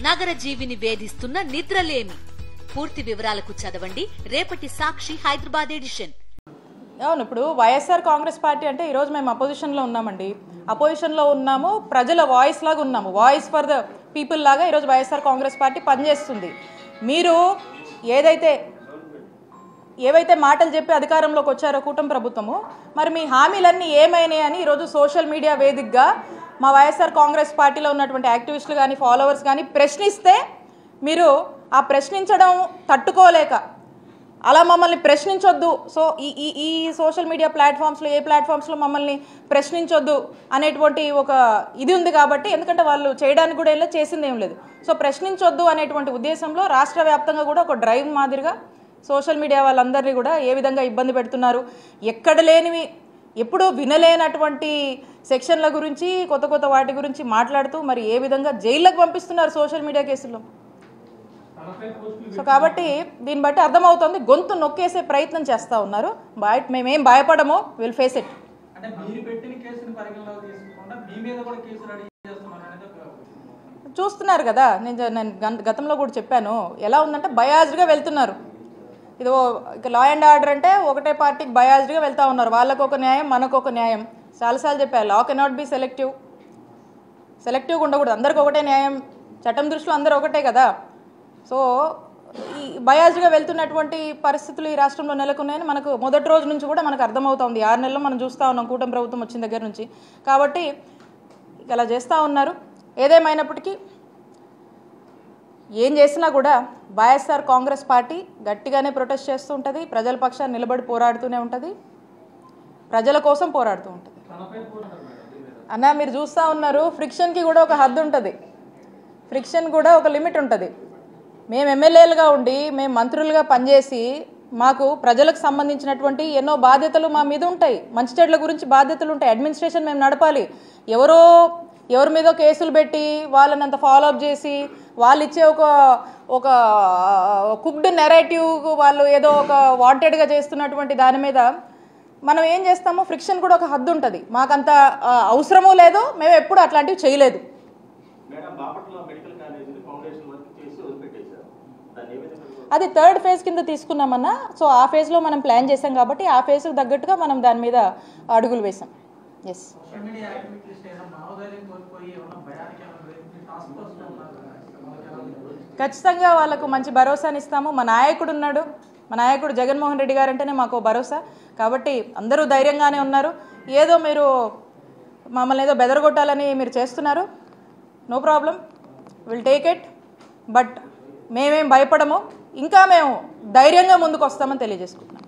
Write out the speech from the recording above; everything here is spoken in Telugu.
నగర జీవిని వేధిస్తున్న నిద్రలేమి. పూర్తి వివరాలకు చదవండి రేపటి సాక్షి హైదరాబాద్ ఎడిషన్. అవును, ఇప్పుడు వైఎస్ఆర్ కాంగ్రెస్ పార్టీ అంటే ఈరోజు మేము అపోజిషన్లో ఉన్నామండి. అపోజిషన్లో ఉన్నాము, ప్రజల వాయిస్ లాగా ఉన్నాము, వాయిస్ ఫర్ ద పీపుల్ లాగా ఈరోజు వైఎస్ఆర్ కాంగ్రెస్ పార్టీ పనిచేస్తుంది. మీరు ఏవైతే మాటలు చెప్పి అధికారంలోకి వచ్చారో కూటమి ప్రభుత్వము, మరి మీ హామీలన్నీ ఏమైనాయి అని ఈరోజు సోషల్ మీడియా వేదికగా మా వైఎస్ఆర్ కాంగ్రెస్ పార్టీలో ఉన్నటువంటి యాక్టివిస్టులు కానీ ఫాలోవర్స్ కానీ ప్రశ్నిస్తే మీరు ఆ ప్రశ్నించడం తట్టుకోలేక అలా మమ్మల్ని ప్రశ్నించొద్దు, సో ఈ సోషల్ మీడియా ప్లాట్ఫామ్స్లో ఏ ప్లాట్ఫామ్స్లో మమ్మల్ని ప్రశ్నించొద్దు అనేటువంటి ఒక ఇది ఉంది కాబట్టి, ఎందుకంటే వాళ్ళు చేయడానికి కూడా ఇలా చేసింది ఏం లేదు, సో ప్రశ్నించొద్దు అనేటువంటి ఉద్దేశంలో రాష్ట్ర వ్యాప్తంగా కూడా ఒక డ్రైవ్ మాదిరిగా సోషల్ మీడియా వాళ్ళందరినీ కూడా ఏ విధంగా ఇబ్బంది పెడుతున్నారు, ఎక్కడ లేనివి ఎప్పుడూ వినలేనటువంటి సెక్షన్ల గురించి కొత్త కొత్త వాటి గురించి మాట్లాడుతూ మరి ఏ విధంగా జైళ్ళకు పంపిస్తున్నారు సోషల్ మీడియా కేసుల్లో. సో కాబట్టి దీన్ని బట్టి అర్థమవుతుంది, గొంతు నొక్కేసే ప్రయత్నం చేస్తూ ఉన్నారు. మేమేం భయపడము, విల్ ఫేస్ ఇట్. చూస్తున్నారు కదా, నేను గతంలో కూడా చెప్పాను, ఎలా ఉందంటే బయాజ్డ్గా వెళ్తున్నారు. ఇది లా అండ్ ఆర్డర్ అంటే ఒకటే పార్టీకి బయాజ్డ్గా వెళ్తూ ఉన్నారు. వాళ్ళకు ఒక న్యాయం, మనకు ఒక న్యాయం. చాలాసార్లు చెప్పారు, లా కెనాట్ బి సెలెక్టివ్గా ఉండకూడదు, అందరికి ఒకటే న్యాయం, చట్టం దృష్టిలో అందరూ ఒకటే కదా. సో ఈ బయాజ్డ్గా వెళ్తున్నటువంటి పరిస్థితులు ఈ రాష్ట్రంలో నెలకొన్నాయని మనకు మొదటి రోజు నుంచి కూడా మనకు అర్థమవుతుంది. 6 నెలల్లో మనం చూస్తూ ఉన్నాం కూటమి ప్రభుత్వం వచ్చిన దగ్గర నుంచి. కాబట్టి ఇలా చేస్తూ ఉన్నారు. ఏదేమైనప్పటికీ ఏం చేసినా కూడా వైఎస్ఆర్ కాంగ్రెస్ పార్టీ గట్టిగానే ప్రొటెస్ట్ చేస్తూ ఉంటుంది, ప్రజల పక్షాన్ని నిలబడి పోరాడుతూనే ఉంటుంది, ప్రజల కోసం పోరాడుతూ ఉంటుంది. అన్న మీరు చూస్తూ ఉన్నారు, ఫ్రిక్షన్కి కూడా ఒక హద్దు ఉంటుంది, ఫ్రిక్షన్ కూడా ఒక లిమిట్ ఉంటుంది. మేము ఎమ్మెల్యేలుగా ఉండి మేము మంత్రులుగా పనిచేసి మాకు ప్రజలకు సంబంధించినటువంటి ఎన్నో బాధ్యతలు మా మీద ఉంటాయి, మంచి చెడ్ల గురించి బాధ్యతలు ఉంటాయి, అడ్మినిస్ట్రేషన్ మేము నడపాలి. ఎవరి మీదో కేసులు పెట్టి వాళ్ళని అంత ఫాలోఅప్ చేసి వాళ్ళు ఇచ్చే ఒక కుక్డ్ నెరేటివ్ వాళ్ళు ఏదో ఒక వాంటెడ్గా చేస్తున్నటువంటి దాని మీద మనం ఏం చేస్తామో ఫ్రిక్షన్ కూడా ఒక హద్దు ఉంటుంది. మాకంత అవసరమూ లేదు, మేము ఎప్పుడు అట్లాంటివి చేయలేదు. అది 3rd ఫేజ్ కింద తీసుకున్నామన్నా. సో ఆ ఫేజ్లో మనం ప్లాన్ చేసాం కాబట్టి ఆ ఫేజ్కి తగ్గట్టుగా మనం దాని మీద అడుగులు వేసాం. ఎస్, ఖచ్చితంగా వాళ్ళకు మంచి భరోసాని ఇస్తాము. మా నాయకుడు ఉన్నాడు, మా నాయకుడు జగన్మోహన్ రెడ్డి గారు అంటేనే మాకు భరోసా. కాబట్టి అందరూ ధైర్యంగానే ఉన్నారు. ఏదో మీరు మమ్మల్ని ఏదో బెదరగొట్టాలని మీరు చేస్తున్నారు, no problem, will take it. But మేమేం భయపడము, ఇంకా మేము ధైర్యంగా ముందుకు వస్తామని తెలియజేసుకుంటున్నాం.